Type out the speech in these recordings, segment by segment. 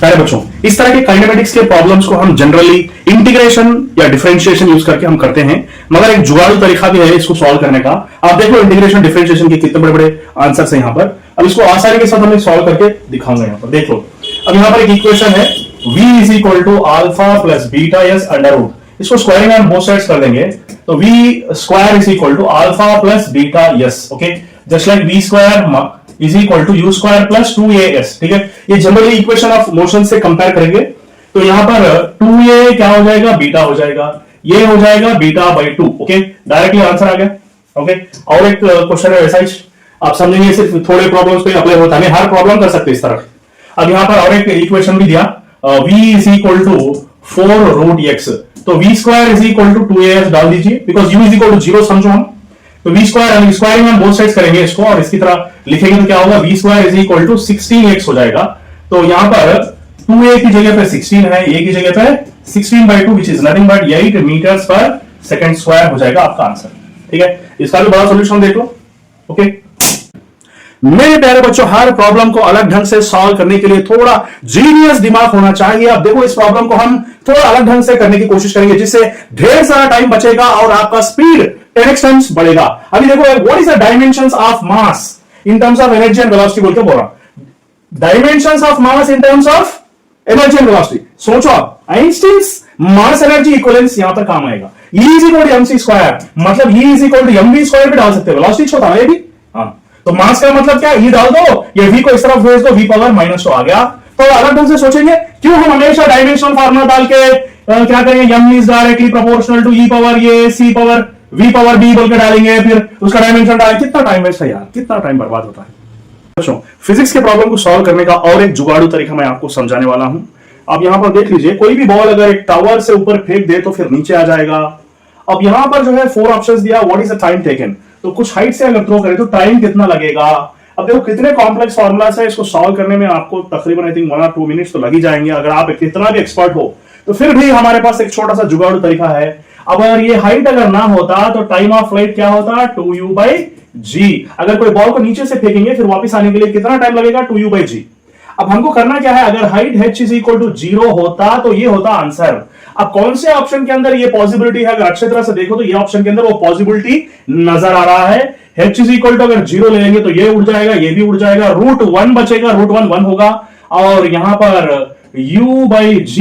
प्यारे बच्चों, इस तरह के काइनेमेटिक्स के प्रॉब्लम्स को हम जनरली इंटीग्रेशन या डिफरेंशिएशन यूज करके हम करते हैं, मगर एक जुगाड़ू तरीका भी है इसको सॉल्व करने का। आप देख लो इंटीग्रेशन डिफरेंशिएशन के कितने बड़े बड़े आंसर्स हैं यहाँ पर। अब इसको आसानी के साथ हमें सॉल्व करके दिखाऊंगा। यहाँ पर देख लो, अब यहाँ पर एक इक्वेशन है v is equal to alpha plus beta S under root, इसको स्क्वायरिंग ऑन बोथ साइड्स कर देंगे तो v square is equal to alpha plus beta S. Okay, just like v square is equal to U square plus 2as। ठीक है, ये generally equation of motion से compare करेंगे तो यहां पर 2a क्या हो जाएगा, बीटा हो जाएगा, ये हो जाएगा beta by 2। Okay, directly answer आ गया। ओके, और एक क्वेश्चन है वैसा ही, आप समझेंगे सिर्फ थोड़े प्रॉब्लम्स पे अप्लाई होता है, हर प्रॉब्लम कर सकते हैं इस तरह। अब यहां पर और एक इक्वेशन भी दिया, v is equal to 4 root x, तो v square is equal to 2as डाल दीजिए, because u is equal to 0 समझो हम, तो v स्क्वायर स्क्वायरिंग में बोथ साइड्स करेंगे इसको और इसकी तरह लिखेंगे तो क्या होगा, v square is equal to 16x हो जाएगा। तो यहां पर 2a की जगह पे 16 है, a की जगह पे 16 by 2 which is nothing but 8 metres per second square हो जाएगा आपका आंसर। ठीक है, इसका भी बड़ा सॉल्यूशन देख लो। ओके, मेरे प्यारे बच्चों, हर प्रॉब्लम को अलग ढंग से सॉल्व करने के लिए थोड़ा जीनियस दिमाग होना चाहिए। अब देखो, इस प्रॉब्लम को हम थोड़ा अलग ढंग से करने की कोशिश करेंगे जिससे ढेर सारा टाइम बचेगा और आपका स्पीड 10x टाइम्स बढ़ेगा। अभी देखो, what is the dimensions of mass in terms of energy and velocity बोल के बोल रहा हूं, dimensions of mass in terms of energy and velocity. सोचो आप, आइंस्टीन्स मास एनर्जी इक्विवेलेंस यहां पर काम आएगा। E is equal to mc square, मतलब E is equal to mv square भी डाल सकते हो, वेलोसिटी छोटा है भी। हाँ, तो मास का मतलब क्या, E डाल दो, ये V को इस तरफ भेज दो, V पावर -2 आ गया। तो अलग ढंग से सोचेंगे, क्यों हम हमेशा डायमेंशनल फार्मूला डाल के क्या करेंगे, m is directly proportional to E power ये C power V power B बोल के डालेंगे, फिर उसका डायमेंशन डालेंगे, कितना टाइम वेस्ट है यार, कितना टाइम बर्बाद होता है। बच्चों, फिजिक्स के प्रॉब्लम को सॉल्व करने का और एक जुगाड़ू तरीका मैं आपको समझाने वाला हूं। अब यहां पर देख लीजिए, कोई भी बॉल अगर एक टावर से ऊपर फेंक दे तो फिर नीचे आ जाएगा। अब यहां पर जो है 4 ऑप्शंस दिया, what is the time taken, तो कुछ हाइट से अगर थ्रो करें तो टाइम कितना लगेगा। अब देखो कितने कॉम्प्लेक्स फॉर्मुलास है, इसको सॉल्व करने में आपको तकरीबन आई थिंक 1 or 2 मिनट्स तो लग ही जाएंगे, अगर आप कितना भी एक्सपर्ट हो तो। फिर भी हमारे पास एक छोटा सा जुगाड़ू तरीका है। अब अगर ये हाइट अगर ना होता तो टाइम ऑफ फ्लाइट क्या होता, 2u/g। अगर कोई बॉल को नीचे से फेंकेंगे फिर वापस आने के लिए कितना टाइम लगेगा, 2u/g। अब हमको करना क्या है, अगर height h is equal to 0 होता तो ये होता आंसर। अब कौन से ऑप्शन के अंदर ये पॉसिबिलिटी है, अगर अच्छी तरह से देखो तो ये ऑप्शन के अंदर वो पॉसिबिलिटी नजर आ रहा है। h इज इक्वल टू अगर 0 ले लेंगे तो ये उड़ जाएगा, ये भी उड़ जाएगा, √1 बचेगा, √1 1 होगा, और यहां पर u/g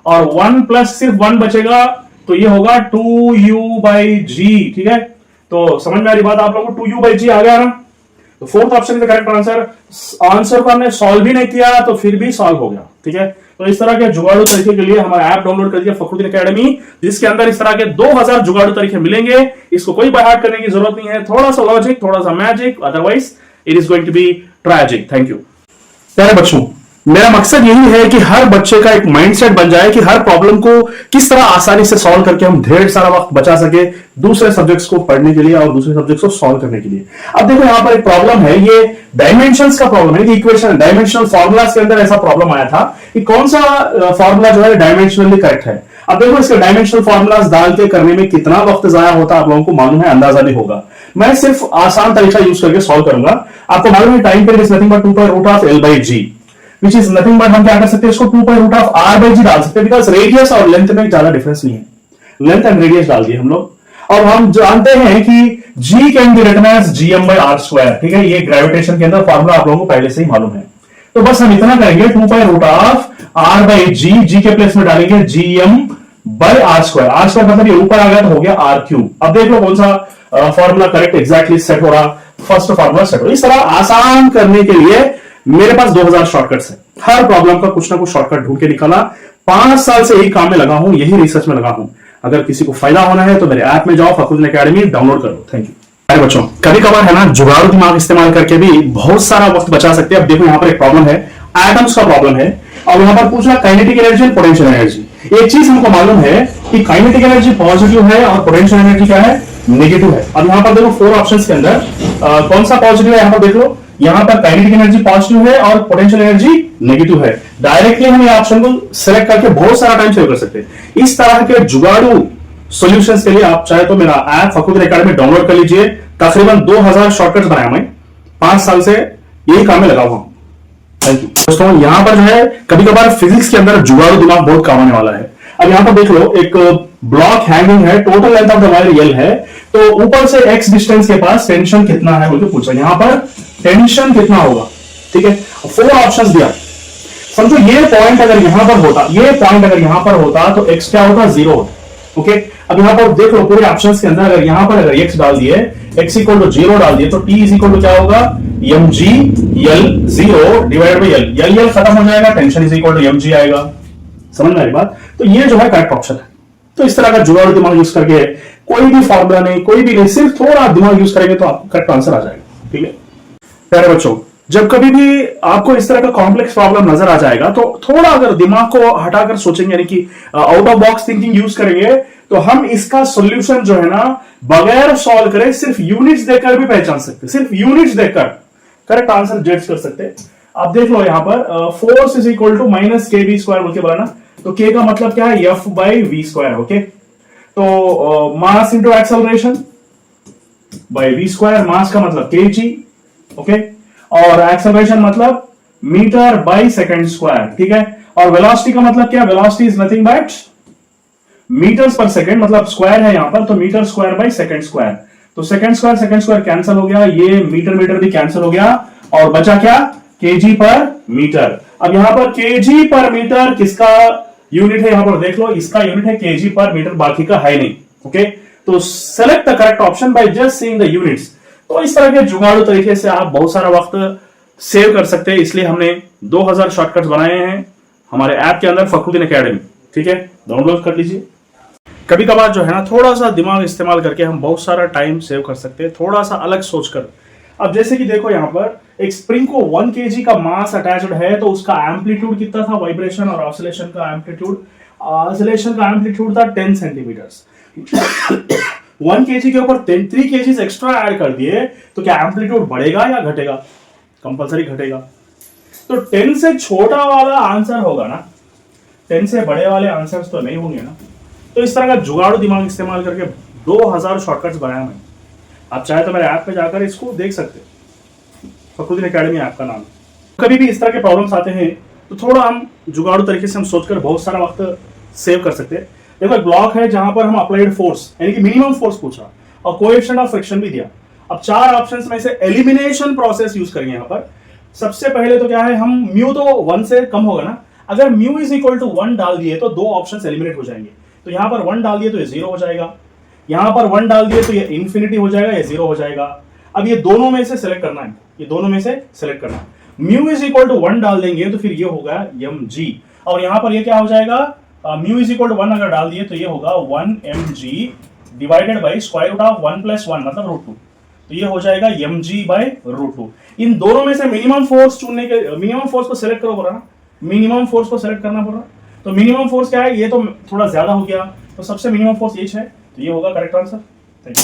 और 1 प्लस सिर्फ 1 बचेगा तो ये होगा 2u/g। ठीक है, तो समझ में आ रही बात आप लोगों को, 2u/g आ गया ना। तो फोर्थ ऑप्शन का करेक्ट आंसर को हमने सॉल्व भी नहीं किया तो फिर भी सॉल्व हो गया। ठीक है, तो इस तरह के जुगाड़ू तरीके के लिए हमारा ऐप डाउनलोड कर दिया फखरुद्दीन एकेडमी, जिसके अंदर इस तरह के 2000 जुगाड़ू तरीके मिलेंगे। इसको कोई बाय हार्ट करने की जरूरत नहीं है, थोड़ा सा लॉजिक, थोड़ा सा magic, otherwise it is going to be tragic. Thank you. प्यारे बच्चों, मेरा मकसद यही है कि हर बच्चे का एक माइंडसेट बन जाए कि हर प्रॉब्लम को किस तरह आसानी से सॉल्व करके हम ढेर सारा वक्त बचा सके दूसरे सब्जेक्ट्स को पढ़ने के लिए और दूसरे सब्जेक्ट्स को सॉल्व करने के लिए। अब देखो यहां पर एक प्रॉब्लम है, ये डायमेंशंस का प्रॉब्लम है कि इक्वेशन डायमेंशनल फार्मूलास के अंदर ऐसा प्रॉब्लम आया था कि कौन सा फार्मूला जो है डायमेंशनली करेक्ट है। अब देखो इसके डायमेंशनल फार्मूलास डाल के करने में कितना वक्त जाया होता है आप लोगों को मालूम है, अंदाजा भी होगा। मैं सिर्फ आसान तरीका यूज करके सॉल्व करूंगा। आपको मालूम है time period is nothing but 2/√L/g, which is nothing but हम क्या कर सकते हैं, इसको 2/√R/g डाल सकते हैं, बिकॉज रेडियस और लेंथ में ज्यादा डिफरेंस नहीं है, लेंथ एंड रेडियस डाल दिए हम लोग। और हम जानते हैं कि g can be written as gm/r²। ठीक है, ये ग्रेविटेशन के अंदर फार्मूला आप लोगों को पहले से ही मालूम है। तो बस हम इतना करेंगे, 2/√R/g, g के प्लेस में डालेंगे gm/r²। r² मतलब ये ऊपर आ गया तो हो गया r³। अब देख लो कौन सा फॉर्मूला करेक्ट एग्जैक्टली सेट हो रहा, फर्स्ट फॉर्मूला सेट हो। इस तरह आसान करने के लिए मेरे पास 2000 शॉर्टकट्स है, हर प्रॉब्लम का कुछ ना कुछ शॉर्टकट ढूंढ के निकाला। 5 साल से यही काम में लगा हूं, यही रिसर्च में लगा हूं। अगर किसी को फायदा होना है तो मेरे ऐप में जाओ, फखरुद्दीन एकेडमी डाउनलोड करो। Thank you. अरे बच्चों, कभी कभार है ना, जुगाड़ू दिमाग इस्तेमाल करके भी बहुत सारा वक्त बचा सकते हैं। अब देखो यहां पर एक प्रॉब्लम है, एटम्स का प्रॉब्लम है, और यहां पर पूछ रहा काइनेटिक एनर्जी और पोटेंशियल एनर्जी। एक चीज हमको मालूम है कि काइनेटिक एनर्जी पॉजिटिव है और पोटेंशियल एनर्जी क्या है, नेगेटिव है। अब यहां पर देखो 4 ऑप्शंस के अंदर कौन सा पॉजिटिव है, यहां पर देख लो, यहां पर काइनेटिक एनर्जी पॉजिटिव है और पोटेंशियल एनर्जी नेगेटिव है। डायरेक्टली हम ये ऑप्शन को सिलेक्ट करके बहुत सारा टाइम सेव कर सकते हैं। इस तरह के जुगाड़ू सॉल्यूशंस के लिए आप चाहे तो मेरा ऐप फखरुद्दीन एकेडमी डाउनलोड कर लीजिए। तकरीबन 2000 शॉर्टकट्स बनाया मैं, 5 साल से यही काम में लगा हुआ हूं। थैंक यू दोस्तों। यहां पर जो है कभी कभार फिजिक्स के अंदर जुगाड़ू दिमाग बहुत काम आने वाला है। अब यहां पर देख लो, एक ब्लॉक हैंगिंग है, total length of the wire L है, तो ऊपर से एक्स डिस्टेंस के पास टेंशन कितना है बोल के पूछा। यहां पर टेंशन कितना होगा, ठीक है, 4 ऑप्शंस दिया। समझो ये पॉइंट अगर यहां पर होता, ये पॉइंट अगर यहां पर होता तो एक्स क्या होता, 0 होता। ओके, अब यहां पर देख लो पूरे ऑप्शंस के अंदर अगर यहां पर अगर एक्स डाल दिए, एक्स इक्वल टू 0 डाल दिए, तो टी इज इक्वल टू क्या होगा, M G L 0 divide by L, L खत्म हो जाएगा, tension is equal to M G आएगा। समझ में आ रही बात? तो ये जो है करेक्ट ऑप्शन है। तो इस तरह का जुगाड़ू दिमाग यूज करके कोई भी फॉर्मूला नहीं, कोई भी नहीं, सिर्फ थोड़ा दिमाग यूज करेंगे तो आपको करेक्ट आंसर आ जाएगा। ठीक है प्यारे बच्चों, जब कभी भी आपको इस तरह का कॉम्प्लेक्स प्रॉब्लम नजर आ जाएगा तो थोड़ा अगर दिमाग को हटाकर सोचेंगे, यानी कि out of box thinking use करेंगे, तो हम इसका सॉल्यूशन जो है ना बगैर सॉल्व करे सिर्फ यूनिट्स देखकर भी पहचान सकते, सिर्फ यूनिट्स देखकर करेक्ट आंसर जज कर सकते। आप देख लो यहां पर force is equal to minus K B square बोल के बोला ना, तो के का मतलब क्या है, F by V square. Okay, तो mass into acceleration by V square, mass का मतलब के जी, ओके, और एक्सेलरेशन मतलब मीटर बाई सेकंड स्क्वायर। ठीक है, और वेलोसिटी का मतलब क्या, velocity is nothing but metres per second, मतलब स्क्वायर है यहां पर, तो metre square by second square, तो सेकंड स्क्वायर कैंसिल हो गया, ये मीटर मीटर भी कैंसिल हो गया, और बचा क्या, केजी पर मीटर। अब यहां पर केजी पर मीटर किसका यूनिट है, यहां पर देख लो, इसका यूनिट है केजी पर मीटर, बाकी का है नहीं। ओके, तो select the correct option by just seeing the units. तो इस तरह के जुगाड़ू तरीके से आप बहुत सारा वक्त सेव कर सकते हैं, इसलिए हमने 2000 शॉर्टकट्स बनाए हैं हमारे ऐप के अंदर, फखरुद्दीन एकेडमी। ठीक है, डाउनलोड कर लीजिए। कभी कभार जो है ना थोड़ा सा दिमाग इस्तेमाल करके हम बहुत सारा टाइम सेव कर सकते हैं, थोड़ा सा अलग सोचकर। अब जैसे कि देखो यहाँ पर एक स्प्रिंग को 1 kg का मास अटैच्ड है, तो उसका एम्पलीट्यूड कितना था, वाइब्रेशन और ऑसिलेशन का एम्पलीट्यूड, ऑसिलेशन का एम्पलीट्यूड था 10 सेंटीमीटर्स। 1 kg के ऊपर 3 kg एक्स्ट्रा ऐड कर दिए, तो क्या एम्पलीट्यूड बढ़ेगा या घटेगा, कंपलसरी घटेगा। तो 10 से छोटा वाला आंसर होगा ना, 10 से बड़े वाले आंसर्स तो नहीं होंगे ना। तो इस तरह का जुगाड़ू दिमाग इस्तेमाल करके 2000 शॉर्टकट्स बनाया मैंने। आप चाहे तो मेरे ऐप पे जाकर इसको देख सकते हैं, फखरुद्दीन एकेडमी ऐप का नाम। कभी भी इस तरह के प्रॉब्लम्स आते हैं तो थोड़ा हम जुगाड़ू तरीके से हम सोचकर बहुत सारा वक्त सेव कर सकते हैं। देखो एक ब्लॉक है जहां पर हम अप्लाइड फोर्स यानी कि मिनिमम फोर्स पूछा और कोएफिशिएंट ऑफ फ्रिक्शन भी दिया। अब 4 ऑप्शंस में से एलिमिनेशन प्रोसेस यूज करेंगे। यहां पर सबसे पहले तो क्या है, हम म्यू तो 1 से कम होगा ना, अगर म्यू इज इक्वल टू 1 डाल दिए तो 2 ऑप्शंस एलिमिनेट हो जाएंगे। तो यहां पर 1 डाल दिए तो ये 0 हो जाएगा, यहां पर 1 डाल दिए तो ये इंफिनिटी हो जाएगा, ये 0 हो जाएगा। अब ये दोनों में से सिलेक्ट करना है, ये दोनों में से सिलेक्ट करना है। म्यू इज इक्वल टू 1 डाल देंगे तो फिर ये होगा एम जी, और यहां पर ये क्या हो जाएगा, म्यू इज इक्वल टू 1 अगर डाल दिए तो ये होगा 1 mg divided by square root of 1 + 1 मतलब √2, तो ये हो जाएगा mg बाई √2। इन दोनों में से मिनिमम फोर्स चुनने के, मिनिमम फोर्स को सिलेक्ट करो बोला ना, मिनिमम फोर्स को सिलेक्ट करना पड़ा। तो मिनिमम फोर्स क्या है, ये तो थोड़ा ज्यादा हो गया, तो सबसे मिनिमम फोर्स ये है, तो ये होगा करेक्ट आंसर। Thank you.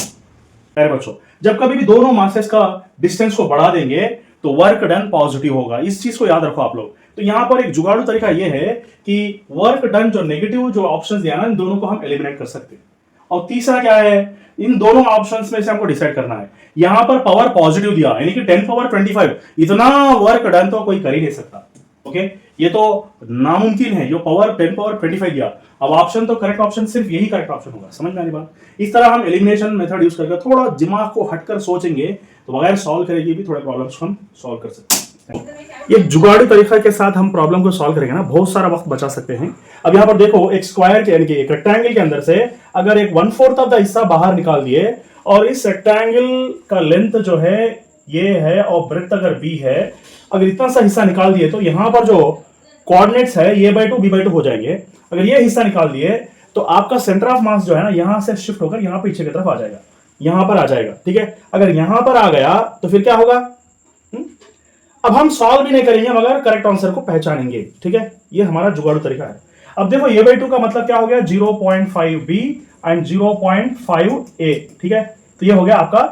प्यारे बच्चों, जब कभी भी दोनों मासेस का डिस्टेंस को बढ़ा देंगे तो वर्क डन पॉजिटिव होगा, इस चीज को याद रखो आप लोग। तो यहां पर एक जुगाड़ू तरीका यह है कि वर्क डन जो नेगेटिव जो ऑप्शंस दिया ना, इन दोनों को हम एलिमिनेट कर सकते हैं। और तीसरा क्या है, इन दोनों ऑप्शंस में से हमको डिसाइड करना है। यहां पर पावर पॉजिटिव दिया यानी कि 10 पावर 25, इतना वर्क डन तो कोई कर ही नहीं सकता। ओके, ये तो नामुमकिन है, जो पावर 10 पावर 25 दिया। अब ऑप्शन तो करेक्ट ऑप्शन सिर्फ यही करेक्ट ऑप्शन होगा, समझ में आनी बात। इस तरह हम एलिमिनेशन मेथड यूज करके थोड़ा दिमाग को हटकर सोचेंगे तो बगैर सॉल्व करेंगे भी थोड़े प्रॉब्लम्स को हम सॉल्व कर सकते हैं। ये जुगाड़ू तरीका के साथ हम प्रॉब्लम को सॉल्व करेंगे ना, बहुत सारा वक्त बचा सकते हैं। अब यहाँ पर देखो, एक स्क्वायर के यानी कि एक रेक्टेंगल के अंदर से अगर एक 1/4 ऑफ द हिस्सा बाहर निकाल दिए, और इस रेक्टेंगल का लेंथ जो है ये है और ब्रेड्थ अगर b है, अगर इतना सा हिस्सा निकाल दिए तो यहां पर जो कोऑर्डिनेट्स है a/2 b/2 हो जाएंगे। अगर ये हिस्सा निकाल दिए तो आपका सेंटर ऑफ मास जो है ना, यहां से शिफ्ट होकर यहां पीछे की तरफ आ जाएगा, यहां पर आ जाएगा। ठीक है, अगर यहां पर आ गया तो फिर क्या होगा, अब हम सॉल्व भी नहीं करेंगे मगर करेक्ट आंसर को पहचानेंगे। ठीक है, ये हमारा जुगाड़ू तरीका है। अब देखो a/2 का मतलब क्या हो गया, 0.5b एंड 0.5a। ठीक है, तो ये हो गया आपका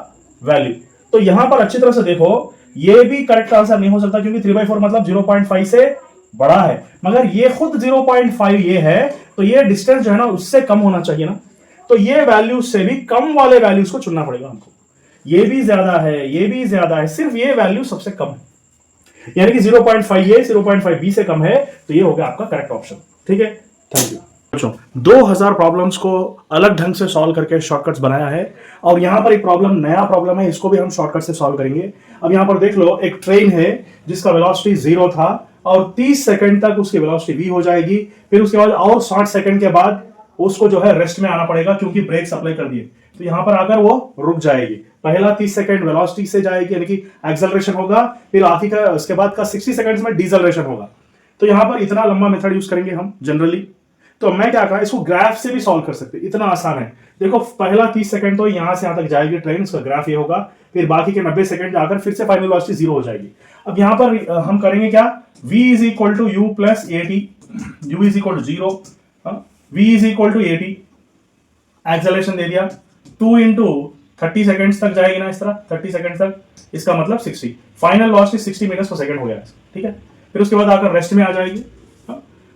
वैल्यू। तो यहां पर अच्छी तरह से देखो, ये भी करेक्ट आंसर नहीं हो सकता क्योंकि 3/4 मतलब 0.5 से बड़ा है, मगर ये खुद 0.5 ये है, तो ये डिस्टेंस जो है ना उससे कम होना चाहिए ना। तो ये वैल्यू से भी कम वाले वैल्यूज को चुनना पड़ेगा हमको। ये भी ज्यादा है, ये भी ज्यादा है, सिर्फ ये वैल्यू सबसे कम है। यानी कि 0.5 ये 0.5 बी से कम है, तो ये हो गया आपका करेक्ट ऑप्शन। ठीक है, थैंक यू बच्चों। 2000 प्रॉब्लम्स को अलग ढंग से सॉल्व करके शॉर्टकट्स बनाया है, और यहां पर एक प्रॉब्लम, नया प्रॉब्लम है, इसको भी हम शॉर्टकट से सॉल्व करेंगे। अब यहां पर देख लो, एक ट्रेन है जिसका वेलोसिटी 0 था और 30 सेकंड तक उसकी वेलोसिटी v हो जाएगी, फिर उसके बाद और 60 सेकंड के बाद उसको जो है रेस्ट में आना पड़ेगा क्योंकि ब्रेक्स अप्लाई कर दिए, तो यहां पर आकर वो रुक जाएगी। पहला 30 सेकंड वेलोसिटी से जाएगी यानी कि एक्सेलरेशन होगा, फिर आखिर का उसके बाद का 60 सेकंड्स में डीसेलरेशन होगा। तो यहां पर इतना लंबा मेथड यूज करेंगे हम जनरली। तो मैं क्या करा, इसको ग्राफ से भी सॉल्व कर सकते, इतना आसान है। देखो पहला 30 सेकंड तो यहां से यहां तक जाएगी ट्रेन, उसका ग्राफ ये होगा, फिर बाकी के 90 सेकंड जाकर फिर से फाइनल वेलोसिटी 0 हो जाएगी। अब यहां पर हम करेंगे क्या, v is equal to U plus A T, U is equal to 0, v is equal to A T, acceleration दे दिया 2 इंटू 30 सेकंड्स तक जाएगी ना, इस तरह 30 सेकंड तक, इसका मतलब 60, final velocity 60 metres per second हो गया। ठीक है, फिर उसके बाद आकर रेस्ट में आ जाएगी।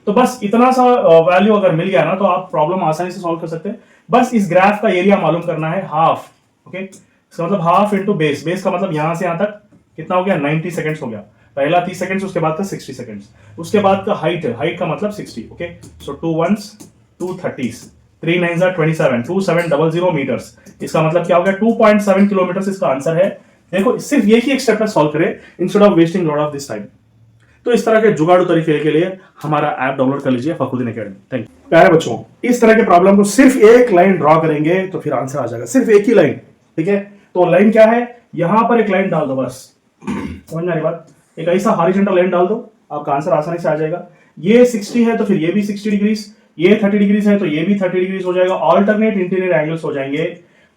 तो बस इतना सा वैल्यू अगर मिल गया ना, तो आप प्रॉब्लम आसानी से सॉल्व कर सकते हैं। बस इस ग्राफ का एरिया मालूम करना है, हाफ। ओके, इसका मतलब हाफ इंटू बेस, बेस का मतलब यहां से यहां तक कितना हो गया, 90 सेकंड्स हो गया। पहला 30 सेकंड्स, उसके बाद का 60 सेकंड्स, उसके बाद का हाइट, हाइट का मतलब 60। Okay, so 2 1s 2 30s 3 9s are 27, 2700 metres, इसका मतलब क्या हो गया, 2.7 किलोमीटर इसका आंसर है। देखो सिर्फ एक ही एक स्टेप में सॉल्व करें instead of wasting lot of this time. तो इस तरह के जुगाड़ू तरीके के लिए हमारा ऐप डाउनलोड कर लीजिए, फखरुद्दीन एकेडमी। Thank you. प्यारे बच्चों, इस तरह के प्रॉब्लम को सिर्फ एक लाइन ड्रॉ करेंगे तो फिर आंसर आ जाएगा, सिर्फ एक ही लाइन। ठीक है, तो लाइन क्या है, यहां पर एक लाइन डाल दो, बस समझ में आ रही बात, एक ऐसा हॉरिजॉन्टल लाइन डाल दो, आपका आंसर आसानी से आ जाएगा। ये 60 है तो फिर ये भी 60 डिग्रीज, ये 30 डिग्रीज है तो ये भी 30 डिग्रीज हो जाएगा, ऑल्टरनेट इंटीरियर एंगल्स हो जाएंगे।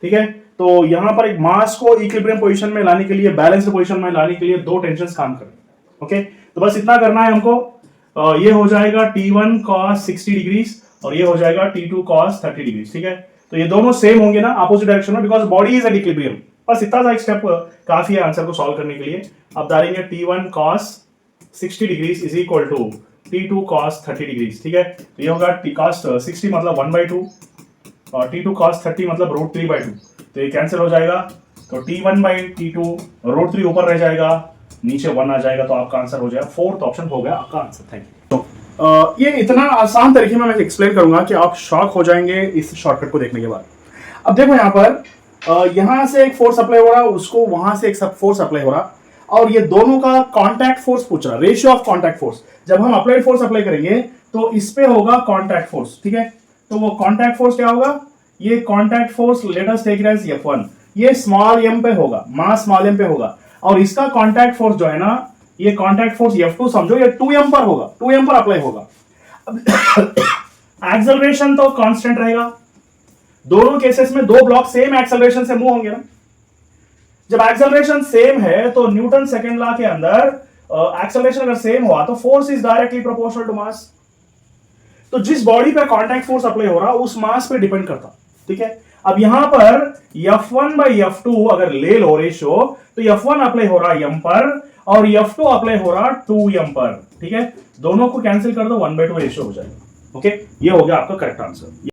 ठीक है, तो यहां पर एक मास को इक्विलिब्रियम पोजीशन में लाने के लिए, बैलेंस्ड पोजीशन में लाने के लिए दो टेंशंस काम करें। ओके, तो बस इतना करना है हमको। ये हो जाएगा T1 cos 60 डिग्रीज और ये हो जाएगा T2 cos 30 डिग्रीज। ठीक है, तो ये दोनों सेम होंगे ना अपोजिट डायरेक्शन में, because body is at equilibrium. बस इतना सा एक स्टेप काफी है आंसर को सॉल्व करने के लिए। अब डालेंगे T1 cos 60 degrees is equal to T2 cos 30 degrees. ठीक है, तो ये होगा T cos 60 मतलब 1/2 और T2 cos 30 मतलब √3/2, तो ये कैंसिल हो जाएगा। तो T1/T2 √3 ऊपर रह जाएगा, नीचे 1 आ जाएगा, तो आपका आंसर हो जाएगा, फोर्थ ऑप्शन हो गया आपका आंसर। Thank you. तो ये इतना आसान तरीके में मैं एक्सप्लेन करूंगा कि आप शॉक हो जाएंगे इस शॉर्टकट को देखने के बाद। अब देखो यहाँ पर यहां से एक फोर्स अप्लाई हो रहा, उसको वहां से एक सब फोर्स अप्लाई हो रहा, और ये दोनों का कॉन्टैक्ट फोर्स पूछ रहा, रेशियो ऑफ कॉन्टैक्ट फोर्स। जब हम अप्लाइड फोर्स अप्लाई करेंगे तो इस पे होगा कॉन्टैक्ट फोर्स। ठीक है, तो वो कॉन्टैक्ट फोर्स क्या होगा, ये contact force let us take it as F1, ये स्मॉल m पे होगा, मास स्मॉल m पे होगा, और इसका कॉन्टैक्ट फोर्स जो है ना, ये कॉन्टैक्ट फोर्स F2 समझो, ये 2m पर होगा, 2m पर अप्लाई होगा। एक्सेलरेशन तो कांस्टेंट रहेगा, दोनों केसेस में दो ब्लॉक सेम एक्सेलरेशन से मूव होंगे ना। जब एक्सेलरेशन सेम है तो न्यूटन सेकंड लॉ के अंदर एक्सेलरेशन अगर सेम हुआ तो force is directly proportional to mass. तो जिस बॉडी पे कॉन्टैक्ट फोर्स अप्लाई हो रहा उस मास पे डिपेंड करता। ठीक है, अब यहां पर F1/F2 अगर ले लो रेशियो, तो F1 अप्लाई हो रहा m पर और F2 अप्लाई हो रहा 2m पर। ठीक है, दोनों को कैंसिल कर दो, 1/2 रेशियो हो जाएगा। ओके, ये हो गया आपका करेक्ट आंसर।